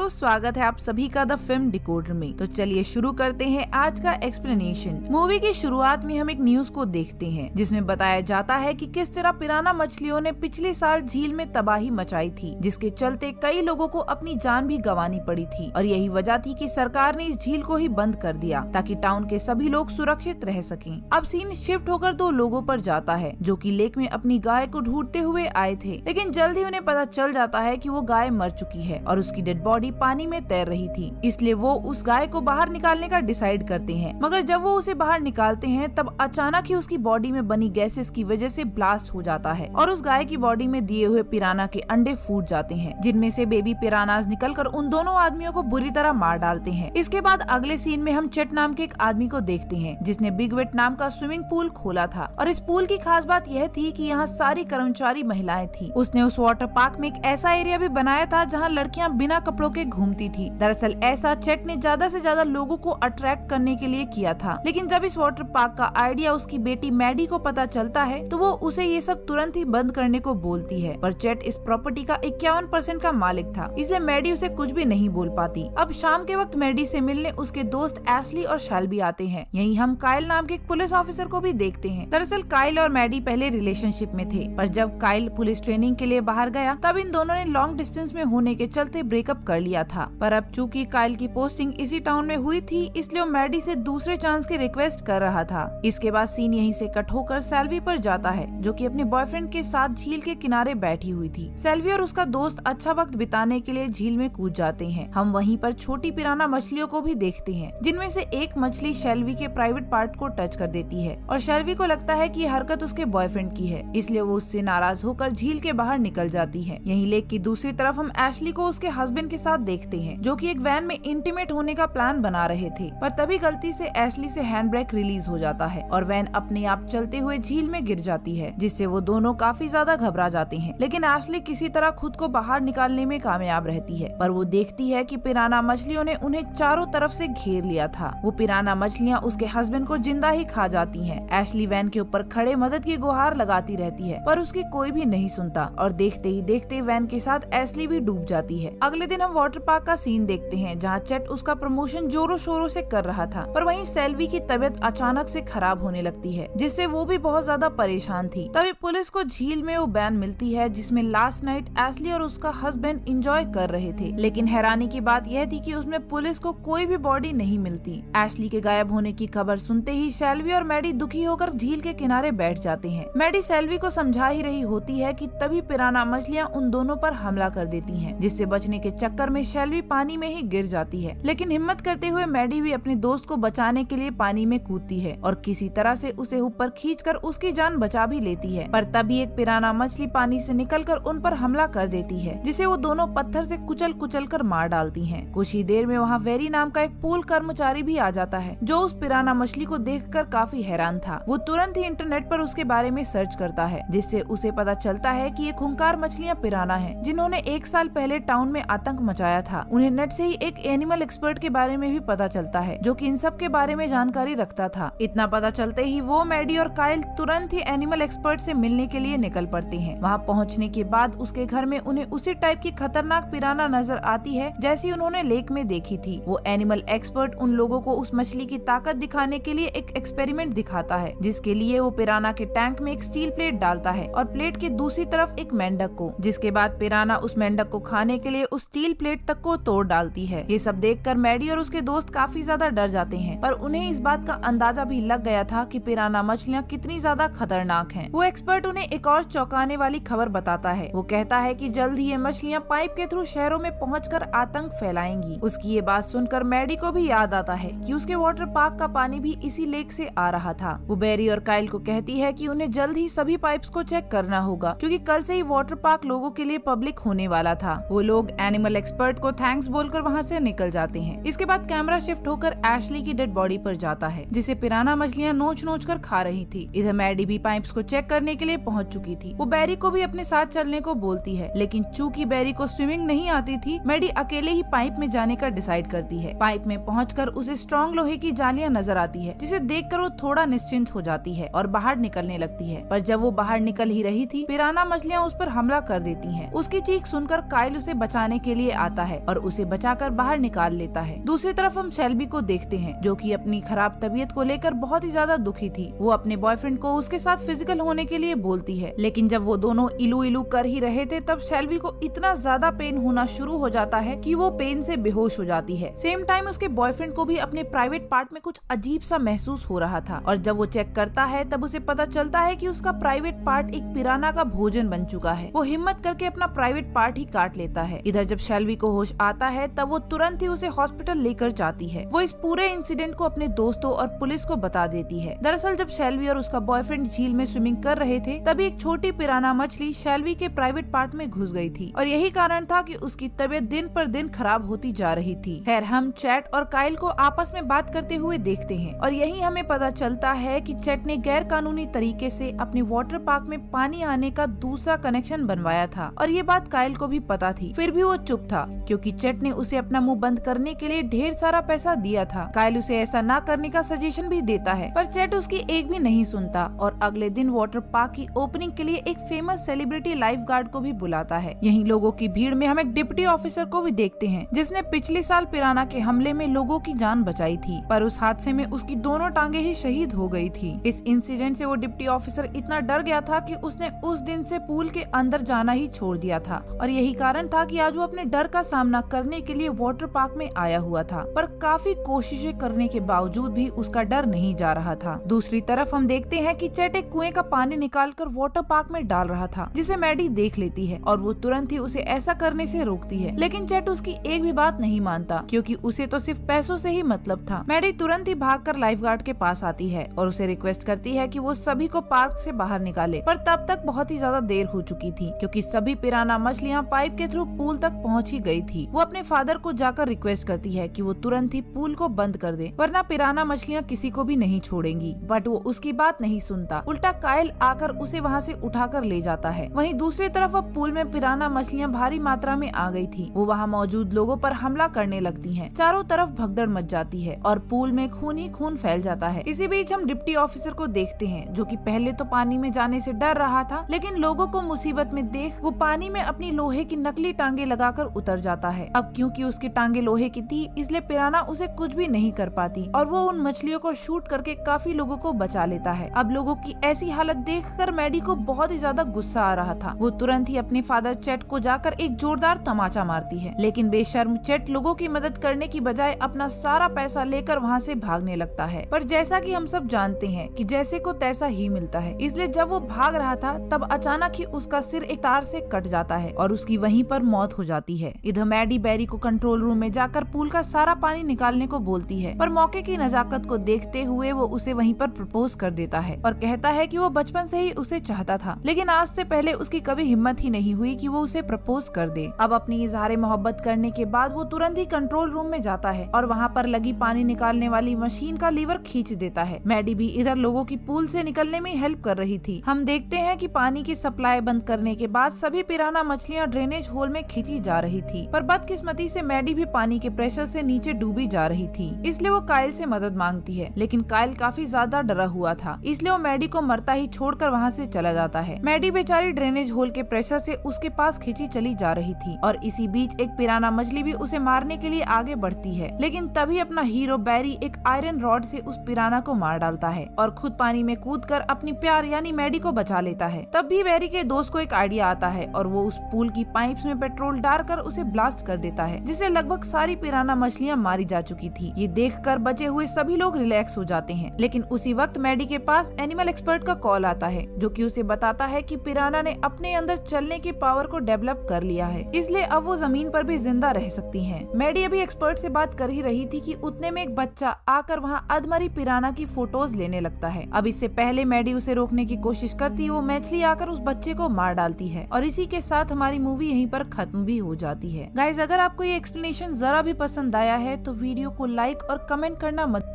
Hello, स्वागत है आप सभी का द फिल्म डिकोडर में। तो चलिए शुरू करते हैं आज का एक्सप्लेनेशन। मूवी की शुरुआत में हम एक न्यूज को देखते हैं जिसमें बताया जाता है कि किस तरह पिराना मछलियों ने पिछले साल झील में तबाही मचाई थी, जिसके चलते कई लोगों को अपनी जान भी गंवानी पड़ी थी। और यही वजह थी कि सरकार ने इस झील को ही बंद कर दिया ताकि टाउन के सभी लोग सुरक्षित रह सकें। अब सीन शिफ्ट होकर 2 लोगों पर जाता है जो कि लेक में अपनी गाय को ढूंढते हुए आए थे, लेकिन जल्द ही उन्हें पता चल जाता है कि वो गाय मर चुकी है और उसकी डेड बॉडी पानी में तैर रही थी। इसलिए वो उस गाय को बाहर निकालने का डिसाइड करते हैं, मगर जब वो उसे बाहर निकालते हैं तब अचानक ही उसकी बॉडी में बनी गैसेस की वजह से ब्लास्ट हो जाता है और उस गाय की बॉडी में दिए हुए पिराना के अंडे फूट जाते हैं, जिनमें से बेबी पिरानाज निकलकर उन दोनों आदमियों को बुरी तरह मार डालते हैं। इसके बाद अगले सीन में हम चेट नाम के एक आदमी को देखते हैं जिसने बिग वेट नाम का स्विमिंग पूल खोला था और इस पूल की खास बात यह थी कि यहाँ सारी कर्मचारी महिलाएं थी। उसने उस वाटर पार्क में एक ऐसा एरिया भी बनाया था जहाँ लड़कियाँ बिना कपड़ों के घूमती थी। दरअसल ऐसा चेट ने ज्यादा से ज्यादा लोगों को अट्रैक्ट करने के लिए किया था, लेकिन जब इस वाटर पार्क का आइडिया उसकी बेटी मैडी को पता चलता है तो वो उसे ये सब तुरंत ही बंद करने को बोलती है। पर चेट इस प्रॉपर्टी का 51% का मालिक था, इसलिए मैडी उसे कुछ भी नहीं बोल पाती। अब शाम के वक्त मैडी से मिलने उसके दोस्त एशली और शेल्बी आते हैं। यहीं हम काइल नाम के एक पुलिस ऑफिसर को भी देखते हैं। दरअसल काइल और मैडी पहले रिलेशनशिप में थे, पर जब काइल पुलिस ट्रेनिंग के लिए बाहर गया तब इन दोनों ने लॉन्ग डिस्टेंस में होने के चलते ब्रेकअप कर लिया था। पर अब चूंकि काइल की पोस्टिंग इसी टाउन में हुई थी, इसलिए वो मैडी से दूसरे चांस की रिक्वेस्ट कर रहा था। इसके बाद सीन यहीं से कट होकर सेल्वी पर जाता है जो कि अपने बॉयफ्रेंड के साथ झील के किनारे बैठी हुई थी। सेल्वी और उसका दोस्त अच्छा वक्त बिताने के लिए झील में कूद जाते हैं। हम वहीं पर छोटी पिराना मछलियों को भी देखते हैं, जिनमें से एक मछली शेल्वी के प्राइवेट पार्ट को टच कर देती है और शेल्वी को लगता है कि ये हरकत उसके बॉयफ्रेंड की है, इसलिए वो उससे नाराज होकर झील के बाहर निकल जाती है। यहीं लेक की दूसरी तरफ हम एशली को उसके हस्बैंड के साथ देखते हैं जो कि एक वैन में इंटीमेट होने का प्लान बना रहे थे, पर तभी गलती से एशली से हैंड ब्रेक रिलीज हो जाता है और वैन अपने आप चलते हुए झील में गिर जाती है, जिससे वो दोनों काफी ज्यादा घबरा जाते हैं। लेकिन एशली किसी तरह खुद को बाहर निकालने में कामयाब रहती है, पर वो देखती है कि पिराना मछलियों ने उन्हें चारों तरफ से घेर लिया था। वो पिराना मछलियाँ उसके हस्बैंड को जिंदा ही खा जाती है। एशली वैन के ऊपर खड़े मदद की गुहार लगाती रहती है, पर उसकी कोई भी नहीं सुनता और देखते ही देखते वैन के साथ एशली भी डूब जाती है। अगले दिन हम वाटर पार्क का सीन देखते हैं जहाँ चेट उसका प्रमोशन जोरों शोरों से कर रहा था, पर वहीं सेल्वी की तबीयत अचानक से खराब होने लगती है, जिससे वो भी बहुत ज्यादा परेशान थी। तभी पुलिस को झील में वो बैन मिलती है जिसमें लास्ट नाइट एशली और उसका हस्बैंड एंजॉय कर रहे थे, लेकिन हैरानी की बात यह थी कि उसमें पुलिस को कोई भी बॉडी नहीं मिलती। एशली के गायब होने की खबर सुनते ही शेल्वी और मैडी दुखी होकर झील के किनारे बैठ जाते हैं। मैडी सेल्वी को समझा ही रही होती है कि तभी पिराना मछलियाँ उन दोनों पर हमला कर देती हैं, जिससे बचने के चक्कर में शेल्वी पानी में ही गिर जाती है। लेकिन हिम्मत करते हुए मैडी भी अपने दोस्त को बचाने के लिए पानी में कूदती है और किसी तरह से उसे ऊपर खींचकर उसकी जान बचा भी लेती है। पर तभी एक पिराना मछली पानी से निकलकर उन पर हमला कर देती है, जिसे वो दोनों पत्थर से कुचल कुचल कर मार डालती हैं। कुछ ही देर में वहाँ वेरी नाम का एक पूल कर्मचारी भी आ जाता है जो उस पिराना मछली को देखकर काफी हैरान था। वो तुरंत ही इंटरनेट पर उसके बारे में सर्च करता है, जिससे उसे पता चलता है कि ये खूंखार मछलियाँ पिराना है जिन्होंने 1 साल पहले टाउन में आतंक मचाया था। उन्हें नेट से ही एक एनिमल एक्सपर्ट के बारे में भी पता चलता है जो कि इन सब के बारे में जानकारी रखता था। इतना पता चलते ही वो, मैडी और काइल तुरंत ही एनिमल एक्सपर्ट से मिलने के लिए निकल पड़ते हैं। वहाँ पहुँचने के बाद उसके घर में उन्हें उसी टाइप की खतरनाक पिराना नजर आती है जैसी उन्होंने लेक में देखी थी। वो एनिमल एक्सपर्ट उन लोगों को उस मछली की ताकत दिखाने के लिए एक एक्सपेरिमेंट दिखाता है, जिसके लिए वो पिराना के टैंक में एक स्टील प्लेट डालता है और प्लेट के दूसरी तरफ एक मेंढक को, जिसके बाद पिराना उस मेंढक को खाने के लिए उस स्टील प्लेट तक को तोड़ डालती है। ये सब देखकर मैडी और उसके दोस्त काफी ज्यादा डर जाते हैं, पर उन्हें इस बात का अंदाजा भी लग गया था कि पिराना मछलियाँ कितनी ज्यादा खतरनाक हैं। वो एक्सपर्ट उन्हें एक और चौंकाने वाली खबर बताता है। वो कहता है कि जल्द ही ये मछलियाँ पाइप के थ्रू शहरों में पहुंचकर आतंक फैलाएंगी। उसकी ये बात सुनकर मैडी को भी याद आता है कि उसके वाटर पार्क का पानी भी इसी लेक से आ रहा था। वो बेरी और काइल को कहती है कि उन्हें जल्द ही सभी पाइप्स को चेक करना होगा, क्योंकि कल से ही वाटर पार्क लोगों के लिए पब्लिक होने वाला था। वो लोग एनिमल एक्सपर्ट को थैंक्स बोलकर वहाँ से निकल जाते हैं। इसके बाद कैमरा शिफ्ट होकर एशली की डेड बॉडी पर जाता है, जिसे पिराना मछलियाँ नोच नोच कर खा रही थी। इधर मैडी भी पाइप्स को चेक करने के लिए पहुँच चुकी थी। वो बेरी को भी अपने साथ चलने को बोलती है, लेकिन चूंकि बेरी को स्विमिंग नहीं आती थी, मैडी अकेले ही पाइप में जाने का डिसाइड करती है। पाइप में पहुंचकर उसे स्ट्रॉन्ग लोहे की जालियां नजर आती है, जिसे देखकर वो थोड़ा निश्चिंत हो जाती है और बाहर निकलने लगती है। पर जब वो बाहर निकल ही रही थी, पिराना मछलियाँ उस पर हमला कर देती हैं। उसकी चीख सुनकर काइल उसे बचाने के लिए आता आता है और उसे बचाकर बाहर निकाल लेता है। दूसरी तरफ हम शेल्बी को देखते हैं जो कि अपनी खराब तबीयत को लेकर बहुत ही ज्यादा दुखी थी। वो अपने बॉयफ्रेंड को उसके साथ फिजिकल होने के लिए बोलती है, लेकिन जब वो दोनों इलू इलू कर ही रहे थे तब शेल्बी को इतना ज्यादा पेन होना शुरू हो जाता है कि वो पेन से बेहोश हो जाती है। सेम टाइम उसके बॉयफ्रेंड को भी अपने प्राइवेट पार्ट में कुछ अजीब सा महसूस हो रहा था और जब वो चेक करता है तब उसे पता चलता है कि उसका प्राइवेट पार्ट एक पिराना का भोजन बन चुका है। वो हिम्मत करके अपना प्राइवेट पार्ट ही काट लेता है। इधर जब शेल्बी को होश आता है तब वो तुरंत ही उसे हॉस्पिटल लेकर जाती है। वो इस पूरे इंसिडेंट को अपने दोस्तों और पुलिस को बता देती है। दरअसल जब शेल्बी और उसका बॉयफ्रेंड झील में स्विमिंग कर रहे थे तभी एक छोटी पिराना मछली शेल्बी के प्राइवेट पार्ट में घुस गई थी और यही कारण था कि उसकी तबीयत दिन पर दिन खराब होती जा रही थी। खैर हम चैट और काइल को आपस में बात करते हुए देखते हैं और यही हमें पता चलता है कि चैट ने गैर कानूनी तरीके से अपने वाटर पार्क में पानी आने का दूसरा कनेक्शन बनवाया था और ये बात काइल को भी पता थी। फिर भी वो चुप था क्योंकि चैट ने उसे अपना मुंह बंद करने के लिए ढेर सारा पैसा दिया था। काइल उसे ऐसा ना करने का सजेशन भी देता है पर चैट उसकी एक भी नहीं सुनता और अगले दिन वाटर पार्क की ओपनिंग के लिए एक फेमस सेलिब्रिटी लाइफ गार्ड को भी बुलाता है। यहीं लोगों की भीड़ में हम एक डिप्टी ऑफिसर को भी देखते हैं जिसने पिछले साल पिराना के हमले में लोगों की जान बचाई थी, पर उस हादसे में उसकी दोनों टांगे ही शहीद हो गई थी। इस इंसिडेंट से वो डिप्टी ऑफिसर इतना डर गया था कि उसने उस दिन से पूल के अंदर जाना ही छोड़ दिया था और यही कारण था कि आज वो अपने डर का सामना करने के लिए वाटर पार्क में आया हुआ था, पर काफी कोशिशें करने के बावजूद भी उसका डर नहीं जा रहा था। दूसरी तरफ हम देखते हैं कि चैट एक कुएं का पानी निकालकर वाटर पार्क में डाल रहा था जिसे मैडी देख लेती है और वो तुरंत ही उसे ऐसा करने से रोकती है, लेकिन चैट उसकी एक भी बात नहीं मानता क्योंकि उसे तो सिर्फ पैसों से ही मतलब था। मैडी तुरंत ही भागकर लाइफ गार्ड के पास आती है और उसे रिक्वेस्ट करती है कि वो सभी को पार्क से बाहर निकाले, पर तब तक बहुत ही ज्यादा देर हो चुकी थी क्योंकि सभी पिराना मछलियाँ पाइप के थ्रू पूल तक पहुँच ही गयी थी। वो अपने फादर को जाकर रिक्वेस्ट करती है कि वो तुरंत ही पूल को बंद कर दे वरना पिराना मछलियाँ किसी को भी नहीं छोड़ेंगी, बट वो उसकी बात नहीं सुनता। उल्टा काइल आकर उसे वहाँ से उठाकर ले जाता है। वहीं दूसरी तरफ अब पूल में पिराना मछलियाँ भारी मात्रा में आ गई थी। वो वहाँ मौजूद लोगों पर हमला करने लगती हैं। चारों तरफ भगदड़ मच जाती है और पूल में खून ही खून फैल जाता है। इसी बीच हम डिप्टी ऑफिसर को देखते हैं जो कि पहले तो पानी में जाने से डर रहा था, लेकिन लोगों को मुसीबत में देख वो पानी में अपनी लोहे की नकली टांगे लगाकर उतर जाता है। अब क्योंकि उसकी टांगे लोहे की थी इसलिए पिराना उसे कुछ भी नहीं कर पाती और वो उन मछलियों को शूट करके काफी लोगों को बचा लेता है। अब लोगों की ऐसी हालत देखकर मैडी को बहुत ही ज्यादा गुस्सा आ रहा था। वो तुरंत ही अपने फादर चैट को जाकर एक जोरदार तमाचा मारती है, लेकिन बेशर्म चैट लोगों की मदद करने की बजाय अपना सारा पैसा लेकर वहाँ से भागने लगता है। पर जैसा कि हम सब जानते हैं कि जैसे को तैसा ही मिलता है, इसलिए जब वो भाग रहा था तब अचानक ही उसका सिर एक तार से कट जाता है और उसकी वहीं पर मौत हो जाती है। इधर मैडी बैरी को कंट्रोल रूम में जाकर पूल का सारा पानी निकालने को बोलती है, पर मौके की नजाकत को देखते हुए वो उसे वहीं पर प्रपोज कर देता है और कहता है कि वो बचपन से ही उसे चाहता था, लेकिन आज से पहले उसकी कभी हिम्मत ही नहीं हुई कि वो उसे प्रपोज कर दे। अब अपनी इजहार मोहब्बत करने के बाद वो तुरंत ही कंट्रोल रूम में जाता है और वहाँ पर लगी पानी निकालने वाली मशीन का लीवर खींच देता है। मैडी भी इधर लोगों की पूल से निकलने में हेल्प कर रही थी। हम देखते हैं कि पानी की सप्लाई बंद करने के बाद सभी पिराना मछलियाँ ड्रेनेज होल में खींची जा रही थी, पर बदकिस्मती से मैडी भी पानी के प्रेशर से नीचे डूबी जा रही थी, इसलिए वो काइल से मदद मांगती है, लेकिन काइल काफी ज्यादा डरा हुआ था, इसलिए वो मैडी को मरता ही छोड़कर वहाँ से चला जाता है। मैडी बेचारी ड्रेनेज होल के प्रेशर से उसके पास खींची चली जा रही थी और इसी बीच एक पिराना मछली भी उसे मारने के लिए आगे बढ़ती है, लेकिन तभी अपना हीरो बैरी एक आयरन रॉड से उस पिराना को मार डालता है और खुद पानी में कूदकर अपनी प्यार यानी मैडी को बचा लेता है। तब भी बैरी के दोस्त को एक आइडिया आता है और वो उस पूल की पाइप्स में पेट्रोल डालकर उसे ब्लास्ट कर देता है, जिससे लगभग सारी पिराना मछलियाँ मारी जा चुकी थी। ये देखकर बचे हुए सभी लोग रिलैक्स हो जाते हैं, लेकिन उसी वक्त मैडी के पास एनिमल एक्सपर्ट का कॉल आता है जो कि उसे बताता है कि पिराना ने अपने अंदर चलने की पावर को डेवलप कर लिया है, इसलिए अब वो जमीन पर भी जिंदा रह सकती हैं। मैडी अभी एक्सपर्ट से बात कर ही रही थी कि उतने में एक बच्चा आकर वहाँ अधमरी पिराना की फोटोज लेने लगता है। अब इससे पहले मैडी उसे रोकने की कोशिश करती, वो मछली आकर उस बच्चे को मार डालती है और इसी के साथ हमारी मूवी यहीं पर खत्म भी हो जाती है। गाइज, अगर आपको ये एक्सप्लेनेशन जरा भी पसंद आया है तो वीडियो को लाइक और कमेंट करना मत